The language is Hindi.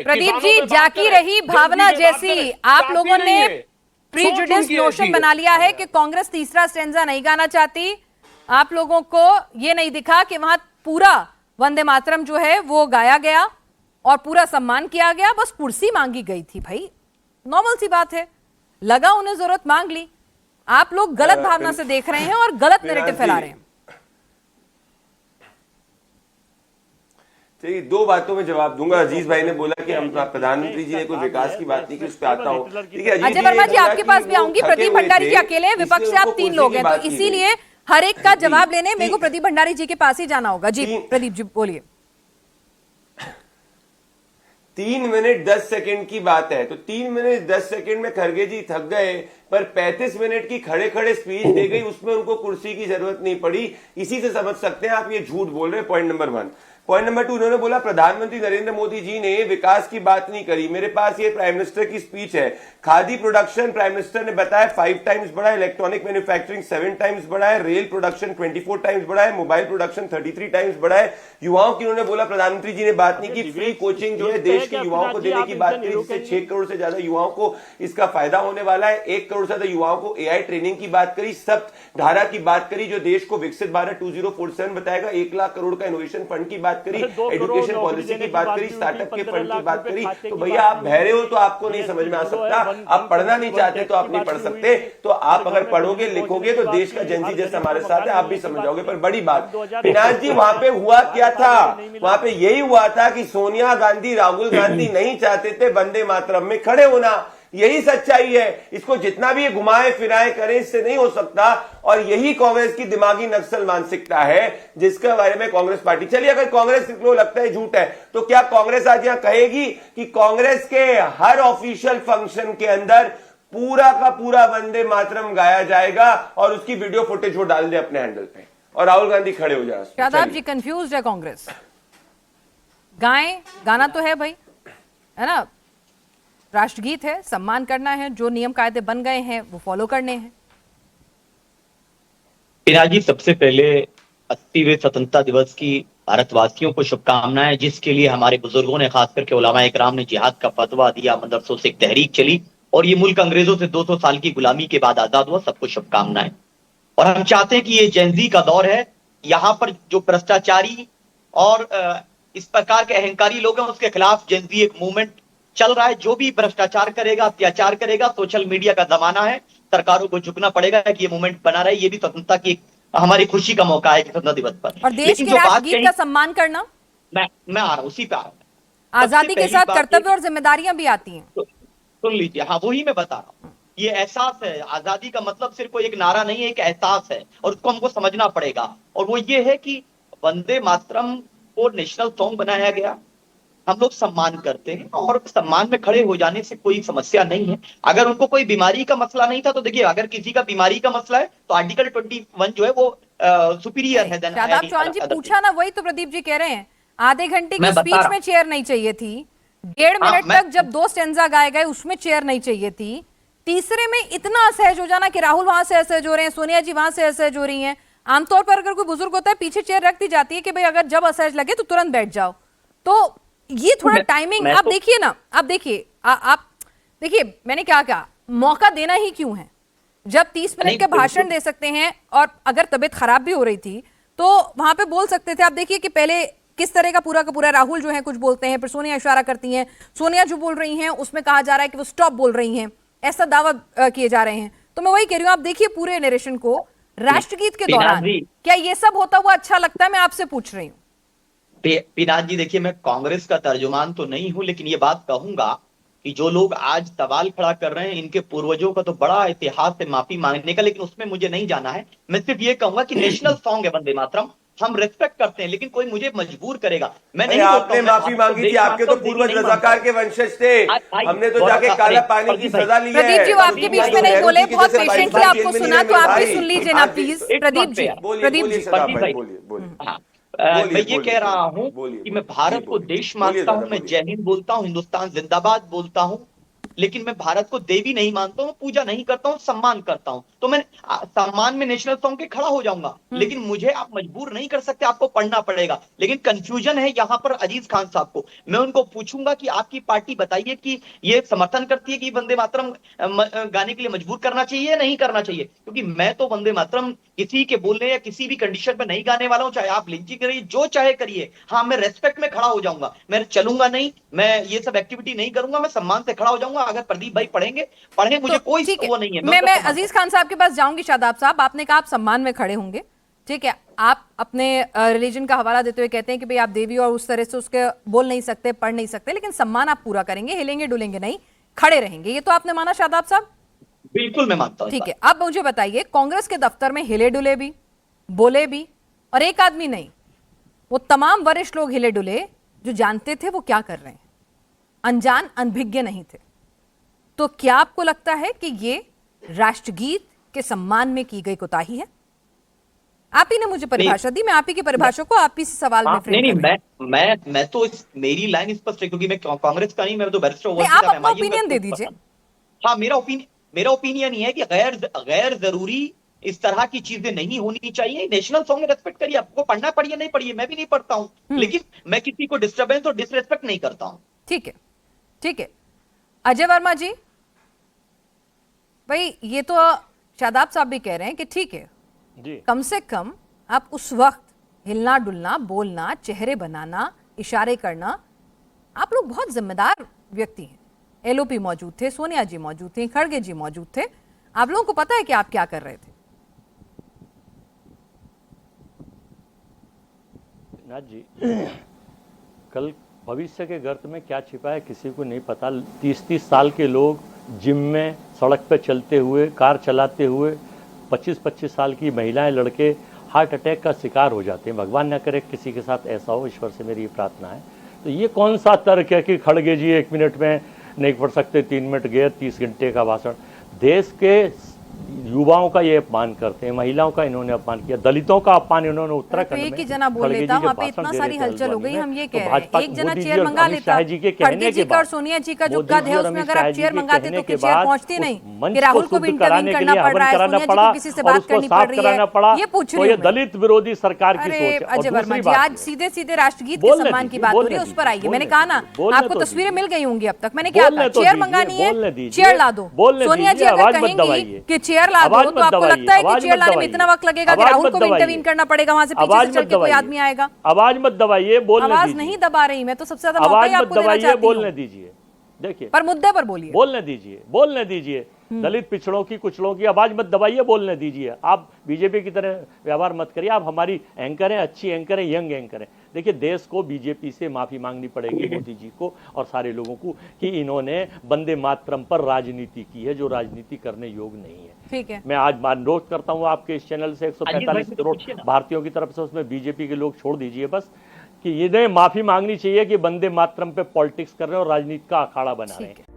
प्रदीप जी, जाकी रही भावना जैसी आप लोगों ने प्रीजुडिस नोशन बना लिया है कि कांग्रेस तीसरा स्टेंजा नहीं गाना चाहती। आप लोगों को यह नहीं दिखा कि वहां पूरा वंदे मातरम जो है वो गाया गया और पूरा सम्मान किया गया, बस कुर्सी मांगी गई थी। भाई नॉर्मल सी बात है, लगा उन्हें जरूरत मांग ली। आप लोग गलत भावना से देख रहे हैं और गलत नैरेटिव फैला रहे हैं। चलिए, दो बातों में जवाब दूंगा। अजीज भाई ने बोला कि हम प्रधानमंत्री जी ने कोई विकास की बात नहीं की, उस पर आता हूं। ठीक है अजय वर्मा जी, आपके पास भी आऊंगी। प्रदीप भंडारी जी अकेले हैं, विपक्ष से आप 3 लोग हैं, तो इसीलिए हर एक का जवाब लेने मेरे को प्रदीप भंडारी जी के पास ही जाना होगा। जी प्रदीप जी बोलिए। 3 मिनट 10 सेकंड की बात है, तो 3 मिनट 10 सेकंड में खड़गे जी थक गए, पर 35 मिनट की खड़े खड़े स्पीच दे गई, उसमें उनको कुर्सी की जरूरत नहीं पड़ी। इसी से समझ सकते हैं आप ये झूठ बोल रहे हैं। Point number 1। पॉइंट नंबर 2, उन्होंने बोला प्रधानमंत्री नरेंद्र मोदी जी ने विकास की बात नहीं करी। मेरे पास ये प्राइम मिनिस्टर की स्पीच है। खादी प्रोडक्शन प्राइम मिनिस्टर ने बताया 5 टाइम्स बढ़ा है, इलेक्ट्रॉनिक मैन्युफैक्चरिंग 7 टाइम्स बढ़ा है, रेल प्रोडक्शन 24 टाइम्स बढ़ा है, मोबाइल प्रोडक्शन 33 टाइम्स बढ़ा है। युवाओं की उन्होंने बोला प्रधानमंत्री जी ने बात नहीं की। फ्री कोचिंग जो है देश के युवाओं को देने की बात करी, जिससे 6 करोड़ से ज्यादा युवाओं को इसका फायदा होने वाला है। 1 करोड़ से ज्यादा युवाओं को एआई ट्रेनिंग की बात करी, सप्त धारा की बात करी जो देश को विकसित भारत 2047 बताएगा। 1 लाख करोड़ का इनोवेशन फंड की बात करी, एजुकेशन पॉलिसी की बात करी, स्टार्टअप के फंड की बात करी। तो भैया आप बहरे हो तो आपको नहीं समझ में आ सकता, आप पढ़ना नहीं चाहते तो आप नहीं पढ़ सकते। तो आप अगर पढ़ोगे लिखोगे तो देश का जनजी जैसे हमारे साथ है, आप भी समझ जाओगे। पर बड़ी बात पिनाक जी, वहां पे हुआ क्या था? वहां पे यही हुआ था कि सोनिया गांधी राहुल गांधी नहीं चाहते थे वंदे मातरम में खड़े होना। यही सच्चाई है। इसको जितना भी घुमाए फिराए करें, इससे नहीं हो सकता। और यही कांग्रेस की दिमागी नक्सल मानसिकता है जिसके बारे में कांग्रेस पार्टी चलिए। अगर कांग्रेस को लगता है झूठ है, तो क्या कांग्रेस आज यहां कहेगी कि कांग्रेस के हर ऑफिशियल फंक्शन के अंदर पूरा का पूरा वंदे मातरम गाया जाएगा और उसकी वीडियो फुटेज वो डाल दे अपने हैंडल पे और राहुल गांधी खड़े हो जाए? शादाब जी कंफ्यूज है कांग्रेस। गाना तो है भाई, है ना, राष्ट्रगीत है, सम्मान करना है, जो नियम कायदे बन गए हैं वो फॉलो करने हैं। पिनाक जी, सबसे पहले 80वें स्वतंत्रता दिवस की भारतवासियों को शुभकामनाएं, जिसके लिए हमारे बुजुर्गों ने, खास करके उलमा इकराम ने जिहाद का फतवा दिया, मदरसों से एक तहरीक चली और ये मुल्क अंग्रेजों से 200 साल की गुलामी के बाद आजाद हुआ। सबको शुभकामनाएं। और हम चाहते हैं कि ये जेनजी का दौर है, यहाँ पर जो भ्रष्टाचारी और इस प्रकार के अहंकारी लोग हैं उसके खिलाफ जेनजी एक मूवमेंट चल रहा है। जो भी भ्रष्टाचार करेगा, अत्याचार करेगा, सोशल मीडिया का जमाना है, सरकारों को झुकना पड़ेगा कि ये मूवमेंट बना रहे। ये भी स्वतंत्रता की हमारी खुशी का मौका है स्वतंत्रता दिवस पर। और देश के राष्ट्रगीत का सम्मान करना, मैं आ रहा हूं, उसी पे आ रहा हूं। आजादी के साथ कर्तव्य और जिम्मेदारियां भी आती हैं। सुन लीजिए, हाँ वही मैं बता रहा हूँ। ये एहसास है, आजादी का मतलब सिर्फ कोई एक नारा नहीं है, एक एहसास है और उसको हमको समझना पड़ेगा। और वो ये है कि वंदे मातरम को नेशनल सॉन्ग बनाया गया, हम लोग सम्मान करते हैं और सम्मान में खड़े हो जाने से कोई समस्या नहीं है। अगर उनको कोई बीमारी का मसला नहीं था तो देखिए, अगर किसी का बीमारी का मसला है तो आर्टिकल 21 जो है वो सुपीरियर है। शादाब चौहान जी पूछा ना, वही तो प्रदीप जी कह रहे हैं। आधे घंटे की स्पीच में चेयर नहीं चाहिए थी, 1.5 मिनट तक जब 2 स्टेंजा गाए गए उसमें चेयर नहीं चाहिए थी, तीसरे में इतना असहज हो जाना कि राहुल वहां से असहज हो रहे हैं, सोनिया जी वहां से असहज हो रही हैं। आमतौर पर अगर कोई बुजुर्ग होता है पीछे चेयर रख दी जाती है कि भाई अगर जब असहज लगे तो तुरंत बैठ जाओ। तो ये थोड़ा टाइमिंग आप देखिए ना, आप देखिए, आप देखिए मैंने क्या कहा, मौका देना ही क्यों है जब 30 मिनट के भाषण दे सकते हैं। और अगर तबीयत खराब भी हो रही थी तो वहां पे बोल सकते थे। आप देखिए कि पहले किस तरह का पूरा राहुल जो है कुछ बोलते हैं, फिर सोनिया इशारा करती हैं, सोनिया जो बोल रही हैं उसमें कहा जा रहा है कि वो स्टॉप बोल रही हैं, ऐसा दावा किए जा रहे हैं। तो मैं वही कह रही हूँ, आप देखिए पूरे नरेशन को राष्ट्रगीत के दौरान क्या ये सब होता हुआ अच्छा लगता है? मैं आपसे पूछ रही हूँ। पिनाक जी देखिए, मैं कांग्रेस का तर्जुमान तो नहीं हूं, लेकिन ये बात कहूंगा कि जो लोग आज सवाल खड़ा कर रहे हैं इनके पूर्वजों का तो बड़ा इतिहास है माफी मांगने का, लेकिन उसमें मुझे नहीं जाना है। मैं सिर्फ ये कहूंगा कि नेशनल सॉन्ग है वंदे मातरम, हम रिस्पेक्ट करते हैं, लेकिन कोई मुझे मजबूर करेगा मैं नहीं। आपने माफी मांगी थी, आपके तो पूर्वज रजाकार के वंशज थे, हमने तो जाके काला पानी की सजा ली है। प्रदीप जी आपके बीच में नहीं बोले, बहुत पेशेंटली आपको सुना, तो आप भी सुन लीजिए ना प्लीज। प्रदीप जी, मैं ये कह रहा हूं कि मैं भारत को देश मानता हूं, मैं जय हिंद बोलता हूं, हिंदुस्तान जिंदाबाद बोलता हूं, लेकिन मैं भारत को देवी नहीं मानता हूँ, पूजा नहीं करता हूँ, सम्मान करता हूँ। तो मैं सम्मान में नेशनल सॉन्ग के खड़ा हो जाऊंगा, लेकिन मुझे आप मजबूर नहीं कर सकते, आपको पढ़ना पड़ेगा। लेकिन कंफ्यूजन है यहाँ पर अजीज खान साहब को। मैं उनको पूछूंगा कि आपकी पार्टी बताइए कि ये समर्थन करती है कि वंदे मातरम गाने के लिए मजबूर करना चाहिए या नहीं करना चाहिए, क्योंकि मैं तो वंदे मातरम किसी के बोलने या किसी भी कंडीशन पे नहीं गाने वाला हूं। चाहे आप लिंचिंग करिए, जो चाहे करिए, हाँ मैं रेस्पेक्ट में खड़ा हो जाऊंगा, मैं चलूंगा नहीं, मैं ये सब एक्टिविटी नहीं करूंगा, मैं सम्मान से खड़ा हो जाऊंगा। अगर प्रदीप भाई पढ़ेंगे पढ़े, मुझे तो कोई ठीक है, वो नहीं है। मैं अजीज खान साहब के पास जाऊंगी। शादाब साहब, आपने कहा आप सम्मान में खड़े होंगे, ठीक है। आप अपने रिलीजन का हवाला देते हुए कहते हैं कि भाई आप देवी और उस तरह से उसके बोल नहीं सकते, पढ़ नहीं सकते, लेकिन सम्मान आप पूरा करेंगे, हिलेंगे डुलेंगे नहीं, खड़े रहेंगे। ये तो आपने माना शादाब साहब? बिल्कुल मैं मानता हूं। ठीक है, अब मुझे बताइए, कांग्रेस के दफ्तर में हिले डुले भी, बोले भी, और एक आदमी नहीं, वो तमाम वरिष्ठ लोग हिले डुले जो जानते थे वो क्या कर रहे हैं, अनजान अनभिज्ञ नहीं थे। तो क्या आपको लगता है कि ये राष्ट्रगीत के सम्मान में की गई कोताही है? आप ही ने मुझे परिभाषा दी, मैं आप ही की परिभाषा को आप ही से सवाल में फ्रेम नहीं कर रही हूं। मैं तो मेरी लाइन स्पष्ट है, क्योंकि मैं कांग्रेस का नहीं, मैं तो बैरिस्टर नहीं, आप अपना ओपिनियन दे दीजिए। हाँ, मेरा ओपिनियन ये है कि गैर जरूरी इस तरह की चीजें नहीं होनी चाहिए। नेशनल सॉन्ग में रेस्पेक्ट करिए, आपको पढ़ना पढ़िए, नहीं पढ़िए, मैं भी नहीं पढ़ता हूं, लेकिन मैं किसी को डिस्टर्बेंस और डिसरेस्पेक्ट नहीं करता हूं। ठीक है, ठीक है। अजय वर्मा जी, भाई ये तो शादाब साहब भी कह रहे हैं कि ठीक है जी, कम से कम आप उस वक्त हिलना डुलना, बोलना, चेहरे बनाना, इशारे करना, आप लोग बहुत जिम्मेदार व्यक्ति हैं। एलओपी मौजूद थे, सोनिया जी मौजूद थे, खड़गे जी मौजूद थे, आप लोगों को पता है कि आप क्या कर रहे थे। नाथ जी, कल भविष्य के गर्त में क्या छिपा है किसी को नहीं पता। 30-30 साल के लोग जिम में, सड़क पे चलते हुए, कार चलाते हुए, 25-25 साल की महिलाएं, लड़के हार्ट अटैक का शिकार हो जाते हैं। भगवान न करे किसी के साथ ऐसा हो, ईश्वर से मेरी ये प्रार्थना है। तो ये कौन सा तर्क है कि खड़गे जी 1 मिनट में नहीं पढ़ सकते, 3 मिनट गए, 30 घंटे का भाषण। देश के युवाओं का ये अपमान करते हैं, महिलाओं का इन्होंने अपमान किया, दलितों का अपमान इन्होंने उत्तराखंड में। एक ही जना बोल लेता, वहाँ पे इतना सारी हलचल हो गई, हम ये कह रहे हैं एक जना चेयर मंगा लेता, खड़गे जी का और सोनिया जी का जो कद है उसमें अगर आप चेयर मंगाते तो चेयर पहुंचती नहीं, कि राहुल को भी इंटरवीन करना पड़ रहा है, सोनिया जी को किसी से बात करनी पड़ रही है, ये पूछ रही हूं मैं। दलित विरोधी सरकार की सोच है। अजय वर्मा जी, आज सीधे सीधे राष्ट्रगीत के सम्मान की बात हो रही है, उस पर आइए। मैंने कहा ना, आपको तस्वीरें मिल गई होंगी अब तक। मैंने क्या कहा, चेयर मंगानी है, चेयर ला दो। सोनिया जी अगर कहेंगी कि चेयर ला दो, तो आपको लगता है कि चेयर लाने में इतना वक्त लगेगा कि राहुल को भी इंटरवीन करना पड़ेगा, वहां से पीछे से चल के कोई आदमी आएगा? आवाज मत दबाइए, बोलने दीजिए। आवाज नहीं दबा रही, मैं तो सबसे ज्यादा मौका ही आपको देना चाहती हूं। बोलने दीजिए, देखिए, पर मुद्दे पर बोलिए। बोलने दीजिए, बोलने दीजिए। दलित पिछड़ों की, कुचलों की आवाज मत दबाइए, बोलने दीजिए। आप बीजेपी की तरह व्यवहार मत करिए। आप हमारी एंकर हैं, अच्छी एंकर हैं, यंग एंकर हैं। देखिए, देश को बीजेपी से माफी मांगनी पड़ेगी, मोदी जी को और सारे लोगों को, कि इन्होंने वंदे मातरम पर राजनीति की है जो राजनीति करने योग्य नहीं है। ठीक है, मैं आज अनुरोध करता हूँ आपके इस चैनल से 145 करोड़ भारतीयों की तरफ से, उसमें बीजेपी के लोग छोड़ दीजिए बस, कि इन्हें माफी मांगनी चाहिए कि वंदे मातरम पे पॉलिटिक्स कर रहे हैं और राजनीति का अखाड़ा बना रहे हैं।